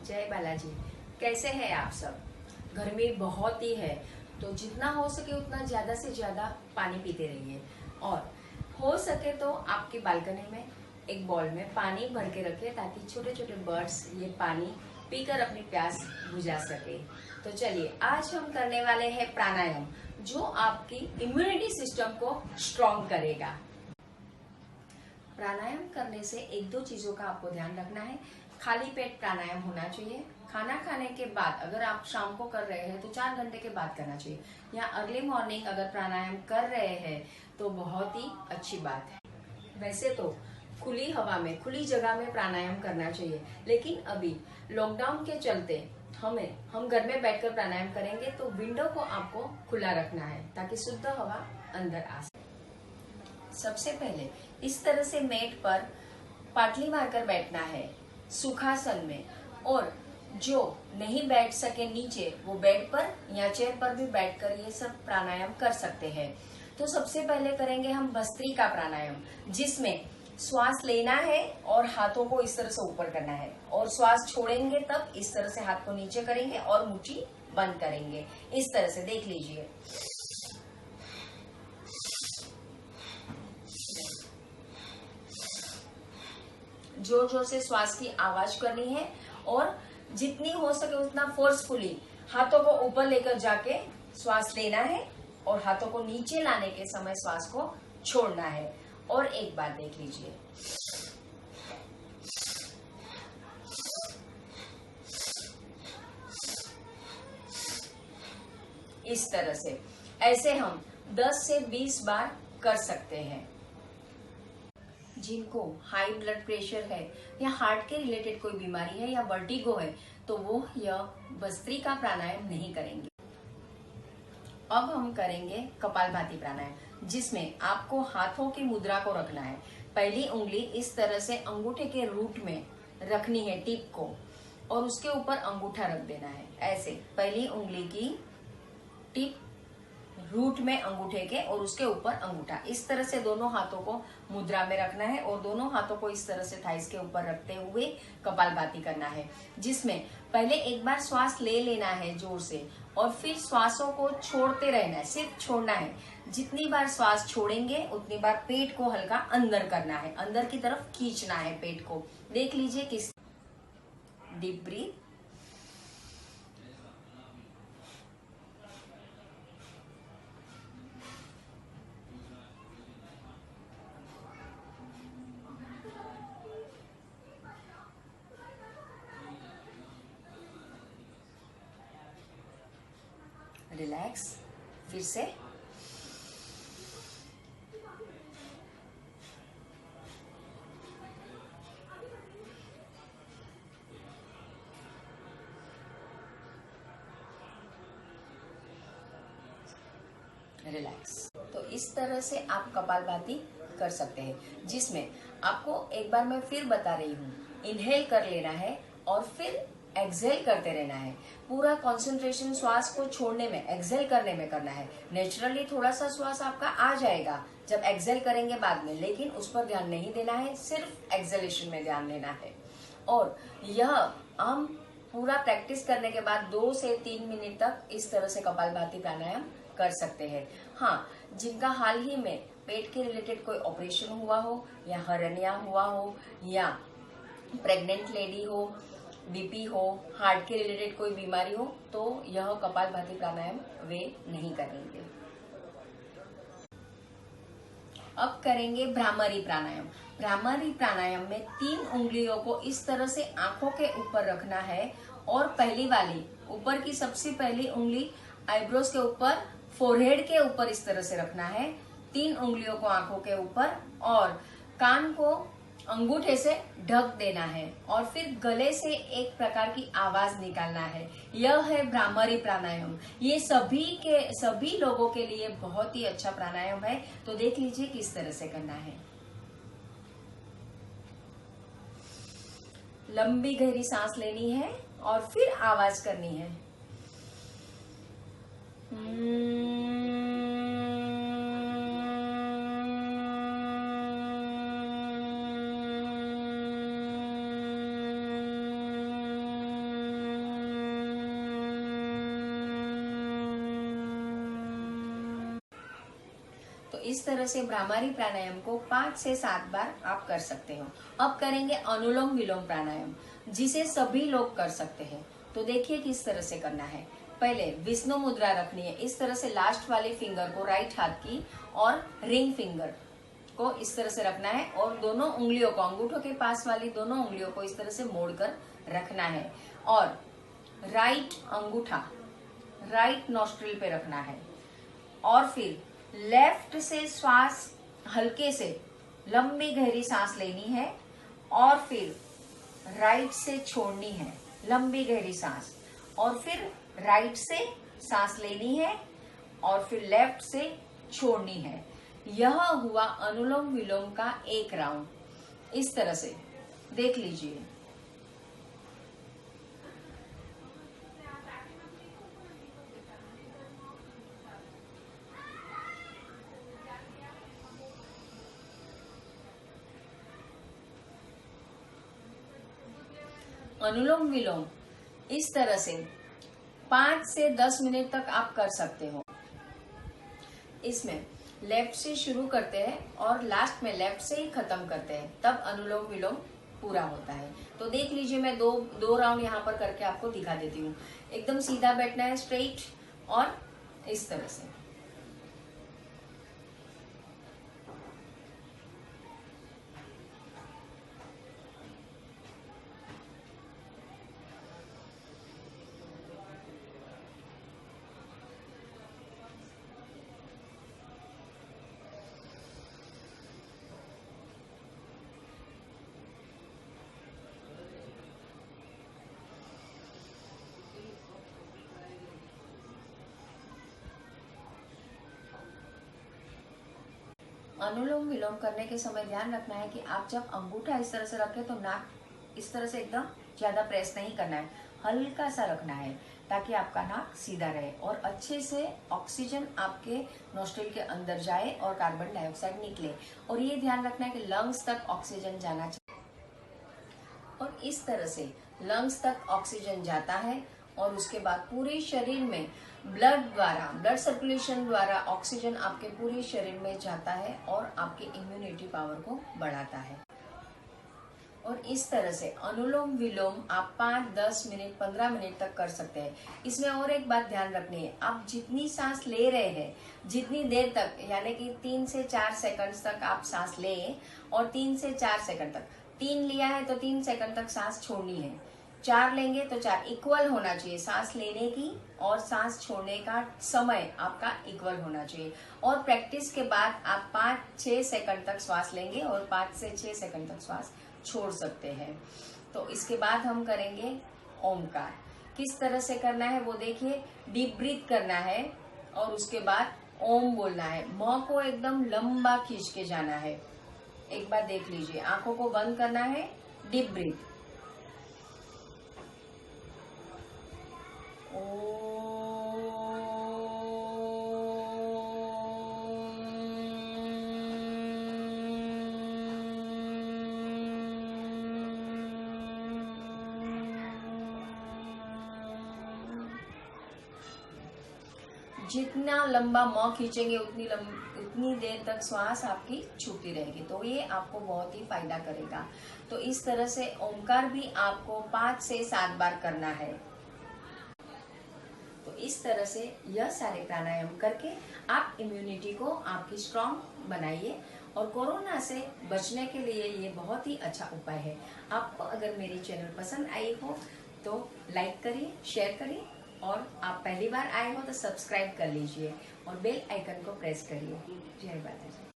जय बालाजी। कैसे हैं आप सब? गर्मी बहुत ही है, तो जितना हो सके उतना ज्यादा से ज्यादा पानी पीते रहिए। और हो सके तो आपकी बालकनी में एक बॉल में पानी भर के रखें, ताकि छोटे छोटे बर्ड्स ये पानी पीकर अपनी प्यास बुझा सके। तो चलिए, आज हम करने वाले हैं प्राणायाम, जो आपकी इम्यूनिटी सिस्टम को स्ट्रॉन्ग करेगा। प्राणायाम करने से एक दो चीजों का आपको ध्यान रखना है। खाली पेट प्राणायाम होना चाहिए। खाना खाने के बाद, अगर आप शाम को कर रहे हैं तो 4 घंटे के बाद करना चाहिए, या अर्ली मॉर्निंग अगर प्राणायाम कर रहे हैं तो बहुत ही अच्छी बात है। वैसे तो खुली हवा में, खुली जगह में प्राणायाम करना चाहिए, लेकिन अभी लॉकडाउन के चलते हम घर में बैठकर प्राणायाम करेंगे, तो विंडो को आपको खुला रखना है ताकि शुद्ध हवा अंदर आ सके। सबसे पहले इस तरह से मेट पर पाटली मारकर बैठना है सुखासन में, और जो नहीं बैठ सके नीचे, वो बेड पर या चेयर पर भी बैठकर ये सब प्राणायाम कर सकते हैं। तो सबसे पहले करेंगे हम भस्त्रिका प्राणायाम, जिसमें श्वास लेना है और हाथों को इस तरह से ऊपर करना है, और श्वास छोड़ेंगे तब इस तरह से हाथ को नीचे करेंगे और मुट्ठी बंद करेंगे। इस तरह से देख लीजिए। जोर जोर से श्वास की आवाज करनी है, और जितनी हो सके उतना फोर्सफुली हाथों को ऊपर लेकर जाके श्वास लेना है, और हाथों को नीचे लाने के समय श्वास को छोड़ना है। और एक बार देख लीजिए। इस तरह से ऐसे हम 10 से 20 बार कर सकते हैं। जिनको हाई ब्लड प्रेशर है, या हार्ट के रिलेटेड कोई बीमारी है, या वर्टिगो है, तो वो यह भस्त्रिका प्राणायाम नहीं करेंगे। अब हम करेंगे कपालभाति प्राणायाम, जिसमें आपको हाथों की मुद्रा को रखना है। पहली उंगली इस तरह से अंगूठे के रूट में रखनी है, टिप को, और उसके ऊपर अंगूठा रख देना है। ऐसे पहली उंगली की टिप रूट में अंगूठे के, और उसके ऊपर अंगूठा। इस तरह से दोनों हाथों को मुद्रा में रखना है, और दोनों हाथों को इस तरह से थाइस के ऊपर रखते हुए कपालभाति करना है, जिसमें पहले एक बार श्वास ले लेना है जोर से, और फिर श्वासों को छोड़ते रहना है। सिर्फ छोड़ना है। जितनी बार श्वास छोड़ेंगे उतनी बार पेट को हल्का अंदर करना है, अंदर की तरफ खींचना है पेट को। देख लीजिए किस। Deep breath, relax. फिर से रिलैक्स। तो इस तरह से आप कपालभाति कर सकते हैं, जिसमें आपको एक बार मैं फिर बता रही हूँ, इनहेल कर लेना है और फिर एक्सहेल करते रहना है। पूरा कंसंट्रेशन श्वास को छोड़ने में, एक्सहेल करने में करना है। नेचुरली थोड़ा सा श्वास आपका आ जाएगा जब एक्सहेल करेंगे बाद में, लेकिन उस पर ध्यान नहीं देना है, सिर्फ एक्सहेलेशन में ध्यान देना है। और यह हम पूरा प्रैक्टिस करने के बाद 2 से 3 मिनट तक इस तरह से कपालभाति प्राणायाम कर सकते हैं। हाँ, जिनका हाल ही में पेट के रिलेटेड कोई ऑपरेशन हुआ हो, या हर्निया हुआ हो, या प्रेग्नेंट लेडी हो, बीपी हो, हार्ट के रिलेटेड कोई बीमारी हो, तो यह कपालभाति प्राणायाम वे नहीं करेंगे। अब करेंगे भ्रामरी प्राणायाम। भ्रामरी प्राणायाम में 3 उंगलियों को इस तरह से आंखों के ऊपर रखना है, और पहली वाली ऊपर की सबसे पहली उंगली आईब्रोज के ऊपर, फोरहेड के ऊपर इस तरह से रखना है। 3 उंगलियों को आंखों के ऊपर, और कान को अंगूठे से ढक देना है, और फिर गले से एक प्रकार की आवाज निकालना है। यह है भ्रामरी प्राणायाम। ये सभी लोगों के लिए बहुत ही अच्छा प्राणायाम है। तो देख लीजिए किस तरह से करना है। लंबी गहरी सांस लेनी है, और फिर आवाज करनी है। तरह से भ्रामरी प्राणायाम को 5 से 7 बार आप कर सकते हो। अब करेंगे अनुलोम विलोम प्राणायाम, जिसे सभी लोग कर सकते हैं। तो देखिए किस तरह से करना है। पहले विष्णु मुद्रा रखनी है। इस तरह से लास्ट वाले फिंगर को, राइट हाथ की और रिंग फिंगर को इस तरह से रखना है और दोनों उंगलियों को, अंगूठों के पास वाली दोनों उंगलियों को इस तरह से मोड़कर रखना है और राइट अंगूठा राइट नॉस्ट्रिल पे रखना है और फिर लेफ्ट से श्वास हल्के से लंबी गहरी सांस लेनी है और फिर राइट से छोड़नी है लंबी गहरी सांस और फिर राइट से सांस लेनी है और फिर लेफ्ट से छोड़नी है। यह हुआ अनुलोम विलोम का एक राउंड। इस तरह से देख लीजिए। अनुलोम विलोम इस तरह से 5 से 10 मिनट तक आप कर सकते हो। इसमें लेफ्ट से शुरू करते हैं और लास्ट में लेफ्ट से ही खत्म करते हैं, तब अनुलोम विलोम पूरा होता है। तो देख लीजिए, मैं दो राउंड यहाँ पर करके आपको दिखा देती हूँ। एकदम सीधा बैठना है, स्ट्रेट, और इस तरह से। अनुलोम विलोम करने के समय ध्यान रखना है कि आप जब अंगूठा इस तरह से रखें तो नाक इस तरह से एकदम ज्यादा प्रेस नहीं करना है, हल्का सा रखना है ताकि आपका नाक सीधा रहे और अच्छे से ऑक्सीजन आपके नोस्ट्रिल के अंदर जाए और कार्बन डाइऑक्साइड निकले। और ये ध्यान रखना है कि लंग्स तक ऑक्सीजन जाना चाहिए और इस तरह से लंग्स तक ऑक्सीजन जाता है और उसके बाद पूरे शरीर में ब्लड सर्कुलेशन द्वारा ऑक्सीजन आपके पूरे शरीर में जाता है और आपकी इम्यूनिटी पावर को बढ़ाता है। और इस तरह से अनुलोम विलोम आप 5, 10 मिनट, 15 मिनट तक कर सकते हैं। इसमें और एक बात ध्यान रखनी है, आप जितनी सांस ले रहे हैं, जितनी देर तक, यानी कि 3 से 4 सेकंड तक आप सांस लें और 3 से 4 सेकंड तक, 3 लिया है तो 3 सेकंड तक सांस छोड़नी है, 4 लेंगे तो 4, इक्वल होना चाहिए। सांस लेने की और सांस छोड़ने का समय आपका इक्वल होना चाहिए। और प्रैक्टिस के बाद आप 5-6 सेकंड तक श्वास लेंगे और 5 से 6 सेकंड तक श्वास छोड़ सकते हैं। तो इसके बाद हम करेंगे ओमकार। किस तरह से करना है वो देखिए। डीप ब्रीथ करना है और उसके बाद ओम बोलना है। मुंह को एकदम लंबा खींच के जाना है। एक बार देख लीजिए, आंखों को बंद करना है, डीप ब्रीथ। जितना लंबा मुंह खींचेंगे उतनी देर तक श्वास आपकी छूटी रहेगी, तो ये आपको बहुत ही फायदा करेगा। तो इस तरह से ओमकार भी आपको 5 से 7 बार करना है। तो इस तरह से यह सारे प्राणायाम करके आप इम्यूनिटी को आपकी स्ट्रांग बनाइए और कोरोना से बचने के लिए ये बहुत ही अच्छा उपाय है। आपको अगर मेरी चैनल पसंद आई हो तो लाइक करिए, शेयर करिए और आप पहली बार आए हो तो सब्सक्राइब कर लीजिए और बेल आइकन को प्रेस करिए। जय माता दी।